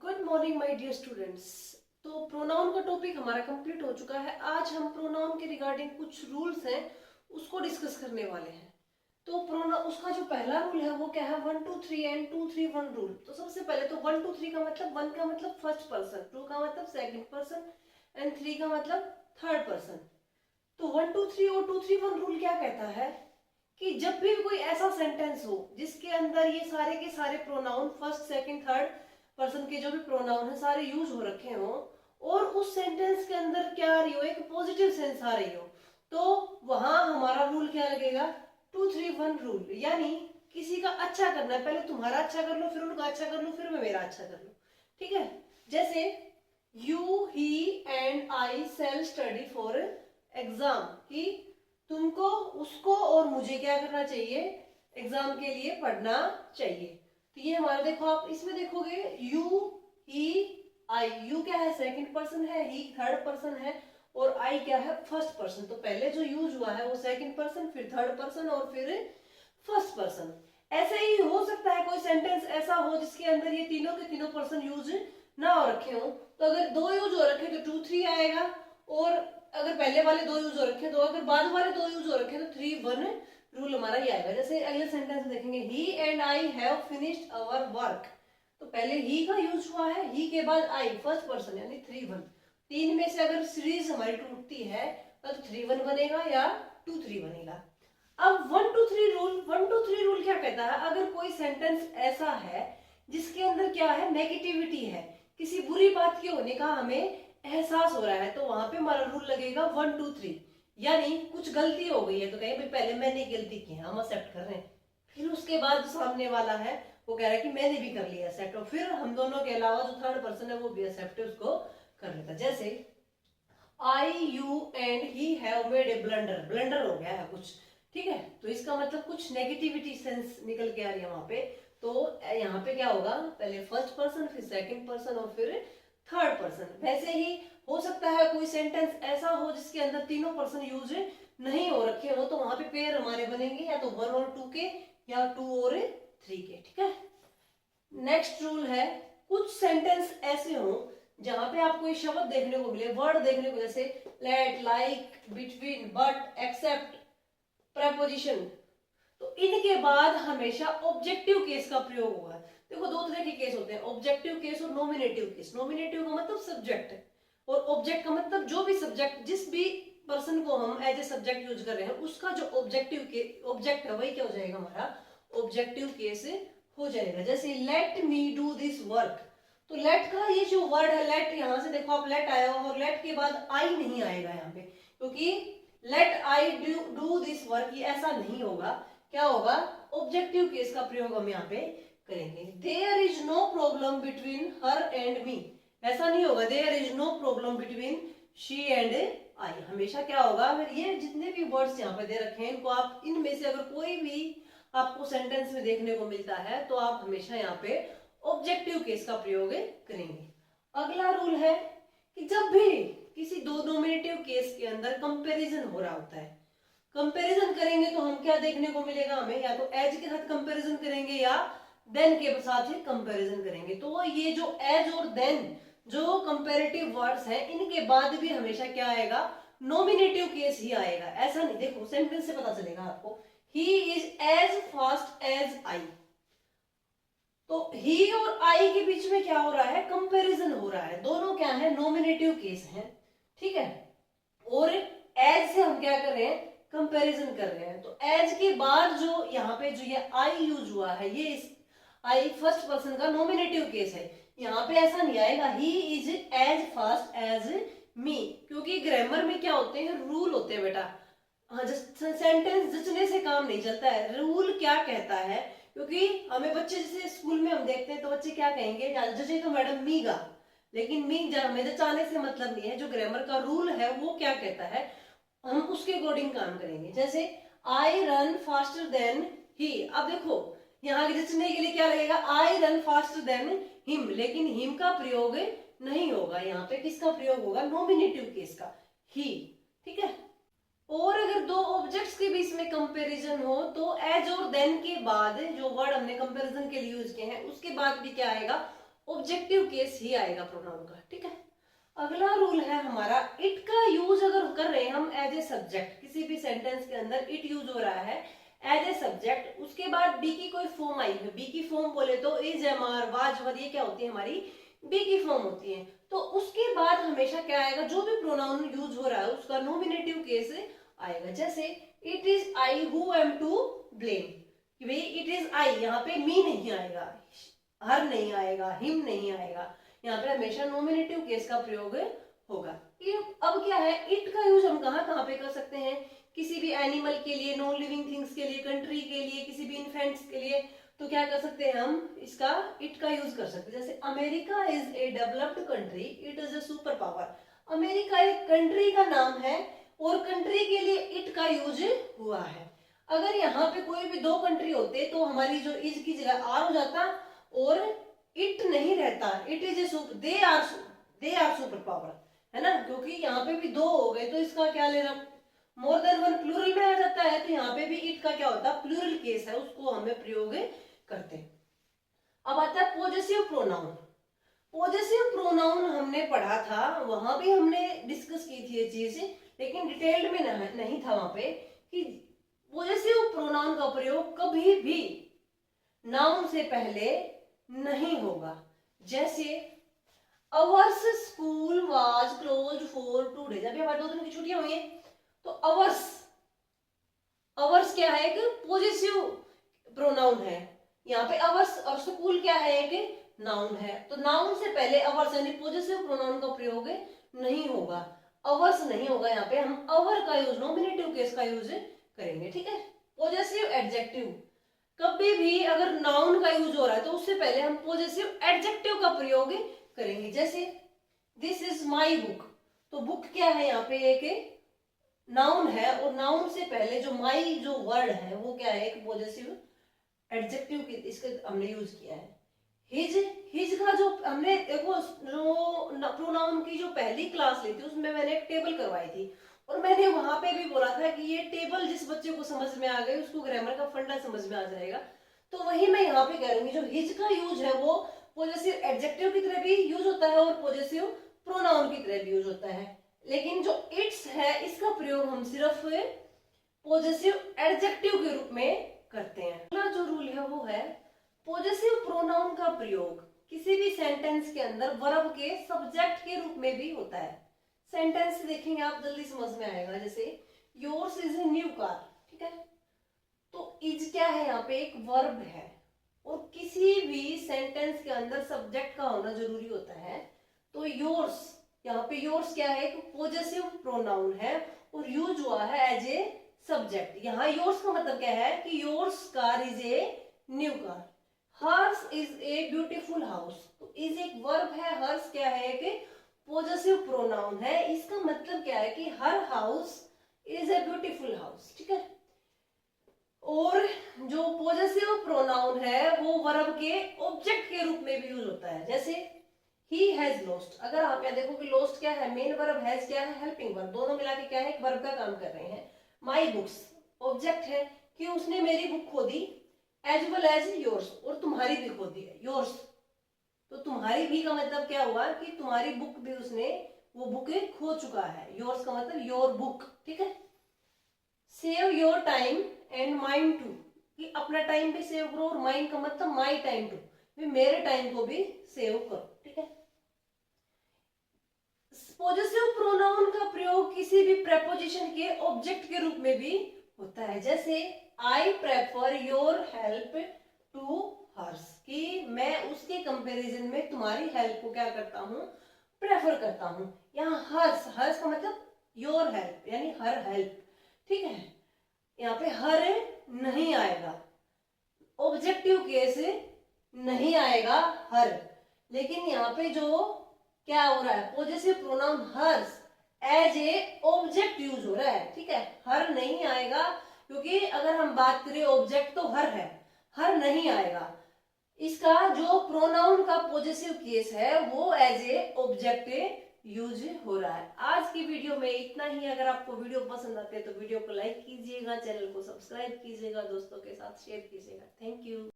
Good morning my dear students. तो pronoun का topic हमारा कंप्लीट हो चुका है। आज हम प्रोनाउन के रिगार्डिंग कुछ रूल्स हैं उसको डिस्कस करने वाले हैं। तो प्रोनाउन उसका जो पहला रूल है वो क्या है, 1 2 3 एंड 2 3 1 रूल। तो सबसे पहले तो 1 2 3 का मतलब 1 का मतलब फर्स्ट पर्सन, 2 का मतलब सेकंड पर्सन एंड 3 का मतलब थर्ड पर्सन। तो 1 2 3 और 2 3 1 रूल क्या कहता है कि जब भी कोई ऐसा सेंटेंस हो जिसके अंदर ये सारे के सारे pronoun first second third person के जो भी प्रोनाउन है सारे यूज हो रखे हो और उस सेंटेंस के अंदर क्या आ रही हो, एक पॉजिटिव सेंस आ रही हो, तो वहां हमारा रूल क्या लगेगा, 2 3 1 रूल। यानी किसी का अच्छा करना है, पहले तुम्हारा अच्छा कर लो, फिर उनका अच्छा कर लो, फिर मैं मेरा अच्छा कर लूं। ठीक है। जैसे you he and I shall study for exam, कि तुमको उसको और मुझे क्या करना चाहिए, एग्जाम के लिए पढ़ना चाहिए। तो ये हमारा देखो, आप इसमें देखोगे यू ही आई, यू क्या है, सेकंड पर्सन है, ही थर्ड पर्सन है और आई क्या है, फर्स्ट पर्सन। तो पहले जो यूज हुआ है वो सेकंड पर्सन, फिर थर्ड पर्सन और फिर फर्स्ट पर्सन। ऐसे ही हो सकता है कोई सेंटेंस ऐसा हो जिसके अंदर ये तीनों के तीनों पर्सन यूज ना हो रखे हो। तो अगर दो यूज हो रखे तो 2 3 आएगा, और अगर पहले वाले दो यूज हो रखे तो, अगर बाद वाले दो यूज हो रखे तो 3 1 रूल हमारा ये आएगा। जैसे अगले सेंटेंस देखेंगे, he and I have finished our work. तो पहले ही का यूज हुआ है, ही के बाद आई, फर्स्ट पर्सन यानी 3 1। तीन में से अगर सीरीज हमारी टूटती है तो 3 1 बनेगा या 2 3 बनेगा। अब 1 2 3 रूल, 1 2 3 रूल क्या कहता है, अगर कोई सेंटेंस ऐसा है जिसके अंदर क्या है, नेगेटिविटी है, किसी बुरी बात के होने का हमें एहसास हो रहा है, तो वहां पे हमारा रूल लगेगा 1 2 3। यानी कुछ गलती हो गई है तो कहीं भाई पहले मैंने गलती की है, हम एक्सेप्ट कर रहे हैं, फिर उसके बाद सामने वाला है वो कह रहा है कि मैंने भी कर लिया एक्सेप्ट, और फिर हम दोनों के अलावा जो थर्ड पर्सन है वो भी एक्सेप्ट उसको कर लेता। जैसे I you and he have made a blunder, blunder हो गया है कुछ, ठीक है, तो इसका मतलब कुछ नेगेटिविटी सेंस निकल के आ रही है वहां पे। तो यहाँ पे क्या होगा, पहले फर्स्ट पर्सन, फिर सेकंड पर्सन और फिर थर्ड पर्सन। वैसे ही हो सकता है कोई सेंटेंस ऐसा हो जिसके अंदर तीनों पर्सन यूज नहीं हो रखे हो, तो वहां पे पेयर हमारे बनेंगे या तो 1 और 2 के या 2 और 3 के। ठीक है। नेक्स्ट रूल है, कुछ सेंटेंस ऐसे हो जहां पे आपको ये शब्द देखने को मिले, वर्ड देखने को, जैसे let, like, between, but, except, preposition, तो इनके बाद हमेशा ऑब्जेक्टिव केस का प्रयोग होगा। देखो दो तरह के केस होते हैं, ऑब्जेक्टिव केस और नॉमिनेटिव केस। नॉमिनेटिव का मतलब सब्जेक्ट और ऑब्जेक्ट का मतलब जो भी सब्जेक्ट, जिस भी पर्सन को हम एज ए सब्जेक्ट यूज कर रहे हैं उसका जो ऑब्जेक्टिव के ऑब्जेक्ट है वही क्या हो जाएगा, हमारा ऑब्जेक्टिव केस हो जाएगा। जैसे let me do this work, तो लेट का ये जो वर्ड है, लेट, यहां से देखो आप लेट आया और लेट के बाद आई नहीं आएगा यहाँ पे, क्योंकि let I do this work ये ऐसा नहीं होगा। क्या होगा, ऑब्जेक्टिव केस का प्रयोग हम यहाँ पे करेंगे। There is no problem between her and me, ऐसा नहीं होगा there is no problem between she and I. हमेशा क्या होगा, अगर ये जितने भी वर्ड्स यहाँ पे दे रखे हैं इनको आप, इनमें से अगर कोई भी आपको सेंटेंस में देखने को मिलता है तो आप हमेशा यहाँ पे ऑब्जेक्टिव केस का प्रयोग करेंगे। अगला रूल है कि जब भी किसी दो नॉमिनेटिव केस के अंदर कंपैरिजन हो रहा होता है, कंपैरिजन करेंगे तो हम क्या देखने को मिलेगा, हमें या तो एज के साथ कंपैरिजन करेंगे या देन के साथ ही कंपैरिजन करेंगे। तो ये जो एज और देन जो कंपैरेटिव वर्ड्स हैं इनके बाद भी हमेशा क्या आएगा, नॉमिनेटिव केस ही आएगा। ऐसा नहीं, देखो सेंटेंस से पता चलेगा आपको, he is as fast as I, तो ही और आई के बीच में क्या हो रहा है, कंपैरिजन हो रहा है, दोनों क्या है, नॉमिनेटिव केस हैं। ठीक है। और एज से हम क्या कर रहे हैं, कंपैरिजन कर रहे हैं। तो एज के बाद जो यहाँ पे जो ये आई यूज हुआ है, ये इस आई फर्स्ट पर्सन का नॉमिनेटिव केस है। यहाँ पे ऐसा नहीं आएगा he is as fast as me, क्योंकि ग्रामर में क्या होते हैं, रूल होते हैं बेटा। हाँ, सेंटेंस जचने से काम नहीं चलता है, रूल क्या कहता है, क्योंकि हमें बच्चे जैसे स्कूल में हम देखते हैं तो बच्चे क्या कहेंगे, जचे तो मैडम मी गा, लेकिन मी हमें जचाने से मतलब नहीं है, जो ग्रामर का रूल है वो क्या कहता है हम उसके अकॉर्डिंग काम करेंगे। जैसे I run faster than he, अब देखो यहाँ जचने के लिए क्या लगेगा, I run faster than him, लेकिन हिम का प्रयोग नहीं होगा, यहाँ पे किसका प्रयोग होगा, नॉमिनेटिव केस का, ही। ठीक है। और अगर दो ऑब्जेक्ट्स के बीच में कंपैरिजन हो तो एज और देन के बाद जो वर्ड हमने कंपैरिजन के लिए यूज किए हैं उसके बाद भी क्या आएगा, ऑब्जेक्टिव केस ही आएगा प्रोनाउन का, ठीक है। अगला रूल है हमारा, इट का यूज अगर कर रहे हैं हम एज ए सब्जेक्ट, किसी भी सेंटेंस के अंदर इट यूज हो रहा है एज ए सब्जेक्ट, उसके बाद बी की कोई फॉर्म आई है, बी की फॉर्म बोले तो इज, एम, आर, वाज, वर, ये क्या होती है हमारी बी की फॉर्म होती है। तो उसके बाद हमेशा क्या आएगा, जो भी प्रोनाउन यूज हो रहा है उसका नॉमिनेटिव केस आएगा। जैसे it is I who am to blame, कि भाई इट इज आई, यहाँ पे मी नहीं आएगा, हर नहीं आएगा, हिम नहीं आएगा, यहाँ पे हमेशा नॉमिनेटिव केस का प्रयोग होगा। अब क्या है, इट का यूज हम कहाँ कहाँ पे कर सकते हैं, किसी भी एनिमल के लिए, नॉन लिविंग थिंग्स के लिए, कंट्री के लिए, किसी भी इन्फेंट्स के लिए, तो क्या कर सकते हैं हम इसका इट का यूज कर सकते हैं। जैसे America is a developed country, it is A super power. America एक कंट्री का नाम है और कंट्री के लिए इट का यूज हुआ है। अगर यहाँ पे कोई भी दो कंट्री होते तो हमारी जो इज की जगह आर हो जाता और इट नहीं रहता, it is a they are super power, है ना, क्योंकि यहाँ पे भी दो हो गए तो इसका क्या लेना, मोर देन वन प्लूरल में आ जाता है, तो यहाँ पे भी इट का क्या होता है, प्लूरल केस है, उसको हमें प्रयोग करते हैं। अब आता है पॉजेसिव प्रोनाउन। पॉजेसिव प्रोनाउन हमने पढ़ा था, वहां भी हमने डिस्कस की थी ये चीज, लेकिन डिटेल्ड में नहीं था वहां पे, कि पॉजेसिव प्रोनाउन का प्रयोग कभी भी नाउन से पहले नहीं होगा। जैसे ours school was closed for 2 days, अभी हमारे 2 दिन की छुट्टियां हुई हैं, तो अवर्स, अवर्स क्या है, एक पॉजेसिव प्रोनाउन है। यहाँ पे अवर्स और स्कूल क्या है, एक नाउन है, तो नाउन से पहले अवर्स यानी पॉजेसिव प्रोनाउन का प्रयोग नहीं होगा, अवर्स नहीं होगा। यहाँ पे हम अवर का यूज, नॉमिनेटिव केस का यूज करेंगे, ठीक है। पॉजेसिव एडजेक्टिव, कभी भी अगर नाउन का यूज हो रहा है तो उससे पहले हम पॉजेसिव एडजेक्टिव का प्रयोग करेंगे। जैसे दिस इज माई बुक, तो बुक क्या है, यहाँ पे एक नाउन है और नाउन से पहले जो माई जो वर्ड है वो क्या है, एक पॉजेसिव एडजेक्टिव की इसके हमने यूज किया है। हिज, हिज का जो हमने देखो, जो प्रोनाउन की जो पहली क्लास ली थी उसमें मैंने एक टेबल करवाई थी और मैंने वहां पे भी बोला था कि ये टेबल जिस बच्चे को समझ में आ गई उसको ग्रामर का फंडा समझ में आ जाएगा। तो वही मैं यहाँ पे कह रही हूँ, जो हिज का यूज है वो पॉजेसिव एडजेक्टिव की तरह भी यूज होता है और पॉजेसिव प्रोनाउन की तरह भी यूज होता है, लेकिन जो इट्स है इसका प्रयोग हम सिर्फ पॉजेसिव एडजेक्टिव के रूप में करते हैं। अगला जो रूल है वो है, पॉजेसिव प्रोनाउन का प्रयोग किसी भी सेंटेंस के अंदर वर्ब के सब्जेक्ट के रूप में भी होता है। सेंटेंस देखेंगे आप जल्दी समझ में आएगा। जैसे yours is a new car, ठीक है, तो इज क्या है, यहाँ पे एक वर्ब है और किसी भी सेंटेंस के अंदर सब्जेक्ट का होना जरूरी होता है। तो योर्स, यहाँ पे योर्स क्या है, एक पॉजेसिव प्रोनाउन है और यूज हुआ है एज ए सब्जेक्ट। यहाँ योर्स का मतलब क्या है कि yours car is a new car. Hers is a beautiful house, तो इज एक वर्ब है, हर्स क्या है, एक पॉजेसिव प्रोनाउन है। इसका मतलब क्या है कि her house is a beautiful house, ठीक है। और जो पॉजेसिव प्रोनाउन है वो वर्ब के ऑब्जेक्ट के रूप में भी यूज होता है। जैसे ही हैज लॉस्ट, अगर आप यहाँ देखो कि लॉस्ट क्या है, मेन वर्ब, हैज क्या है, हेल्पिंग वर्ब, दोनों मिला के क्या है, एक वर्ब का काम कर रहे हैं। माई बुक्स ऑब्जेक्ट है कि उसने मेरी बुक खो दी, एज वेल एज योर्स, और तुम्हारी भी खो दी है, योर्स, तो तुम्हारी भी का मतलब क्या हुआ कि तुम्हारी बुक भी उसने वो बुक खो चुका है। योर्स का मतलब योर बुक, ठीक है। Save your time and mind too, कि अपना टाइम भी सेव करो और माइंड का मतलब माई टाइम टू, भी मेरे टाइम को भी सेव करो, ठीक है। पॉजेसिव प्रोनाउन का प्रयोग किसी भी प्रेपोजिशन के ऑब्जेक्ट के रूप में भी होता है। जैसे I prefer your help to hers, कि मैं उसके कंपैरिजन में तुम्हारी हेल्प को क्या करता हूँ, प्रेफर करता हूँ। यहाँ हर्स, हर्स का मतलब योर हेल्प यानी हर हेल्प, ठीक है। यहाँ पे हर नहीं आएगा, ऑब्जेक्टिव केस नहीं आएगा हर, लेकिन यहाँ पे जो क्या हो रहा है, possessive pronoun hers as a object use हो रहा है, ठीक है। हर नहीं आएगा क्योंकि अगर हम बात करें ऑब्जेक्ट तो हर है, हर नहीं आएगा। इसका जो प्रोनाउन का पॉजेसिव केस है वो एज ए ऑब्जेक्ट यूज हो रहा है। आज की वीडियो में इतना ही। अगर आपको वीडियो पसंद आते है तो वीडियो को लाइक कीजिएगा, चैनल को सब्सक्राइब कीजिएगा, दोस्तों के साथ शेयर कीजिएगा। Thank you.